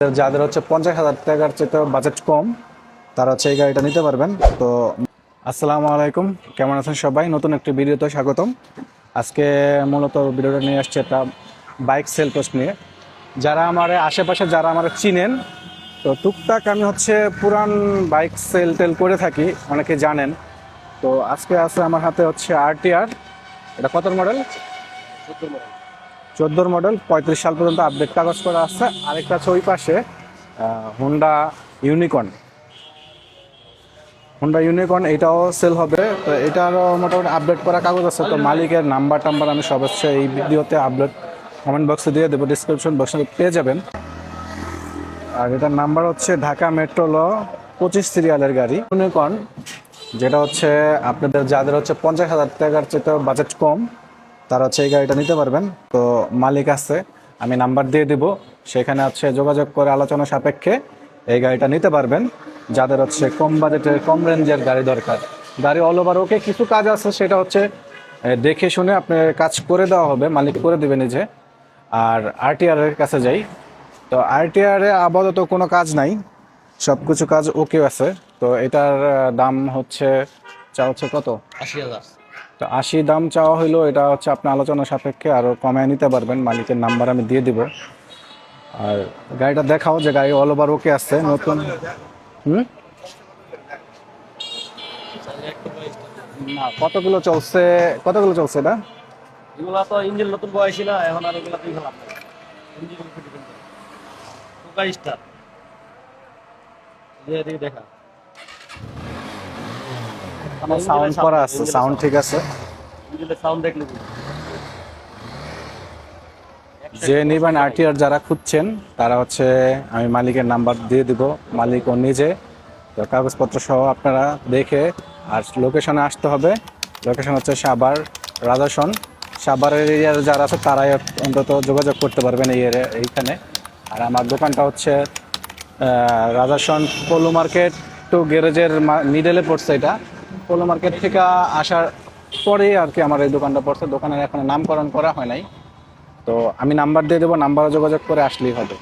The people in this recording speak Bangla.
যাদের হচ্ছে 50,000 টাকার চেয়ে বাজেট কম তারা হচ্ছে এই গাড়িটা নিতে পারবেন। তো আসসালামু আলাইকুম, কেমন আছেন সবাই? নতুন একটি ভিডিওতে স্বাগতম। আজকে মূলত ভিডিওটা নিয়ে আসছে একটা বাইক সেল পোস্ট নিয়ে। যারা আমার আশেপাশে যারা আমার চিনেন, তো টুকটাক আমি হচ্ছে পুরান বাইক সেল টেল করে থাকি, অনেকে জানেন। তো আজকে আছে আমার হাতে হচ্ছে আরটিআর। এটা কত মডেল? 14 মডেল, 35 সাল পর্যন্ত আপডেট কাগজ করা আছে। আরেকটা আছে ওই পাশে হোন্ডা ইউনিকর্ন। এটাও সেল হবে। তো এটারও মোটামুটি আপডেট করা কাগজ আছে। তো মালিকের নাম্বার টাম্বার আমি সব হচ্ছে এই ভিডিওতে আপলোড কমেন্ট বক্সে দিয়ে দেবো, ডিসক্রিপশন বক্সে পেয়ে যাবেন। আর এটার নাম্বার হচ্ছে ঢাকা মেট্রো ল 25 সিরিয়ালের গাড়ি ইউনিকর্ন, যেটা হচ্ছে আপনাদের যাদের হচ্ছে 50,000 টাকার চেয়ে বাজেট কম তারা হচ্ছে এই গাড়িটা নিতে পারবেন। তো মালিক আছে, আমি নাম্বার দিয়ে দিব, সেখানে হচ্ছে যোগাযোগ করে আলোচনা সাপেক্ষে এই গাড়িটা নিতে পারবেন। যাদের হচ্ছে কম বাজেটের কম রেঞ্জের গাড়ি দরকার, গাড়ি অল ওভার ওকে, কিছু কাজ আছে সেটা হচ্ছে দেখে শুনে আপনার কাজ করে দেওয়া হবে, মালিক করে দেবে নিজে। আর আরটিআর এর কাছে যাই, তো আরটিআর এ আপাতত কোনো কাজ নাই, সব কিছু কাজ ওকে আছে। তো এটার দাম হচ্ছে কত? 80,000। তো 80 দাম চাওয়া হইলো, এটা হচ্ছে আপনার আলোচনা সাপেক্ষে আরও কমায় নিতে পারবেন। মালিকের নাম্বার আমি দিয়ে দিব। আর গাড়িটা দেখাও যে গাড়ি অল ওভার ওকে আছে, নতুন। না, কতগুলো চলছে এটা? এগুলা তো ইঞ্জিন নতুন বয়সী না, এখন আর এগুলা তুই খেলাম ইঞ্জিন টোকা স্টার দিয়ে দেখা আমার সাউন্ড করা আছে, সাউন্ড ঠিক আছে। ইঞ্জিনের সাউন্ড দেখলে যে নিবেন আরটিআর যারা খুঁজছেন তারা হচ্ছে আমি মালিকের নাম্বার দিয়ে দিব, মালিক ও নিজে। তো কাগজপত্র সহ আপনারা দেখে আর লোকেশনে আসতে হবে। লোকেশন হচ্ছে সাভার রাজাসন। সাভারের এরিয়ার যারা আছে তারাই অন্তত যোগাযোগ করতে পারবেন এইখানে। আর আমার দোকানটা হচ্ছে রাজাসন পলো মার্কেট টু গ্যারেজের মিডলে পড়ছে। এটা পলো মার্কেট থেকে আসার পরেই আর কি আমার এই দোকানটা পড়ছে। দোকানের এখন নামকরণ করা হয় নাই। তো আমি নাম্বার দিয়ে দেবো, নাম্বারে যোগাযোগ করে আসলেই হবে।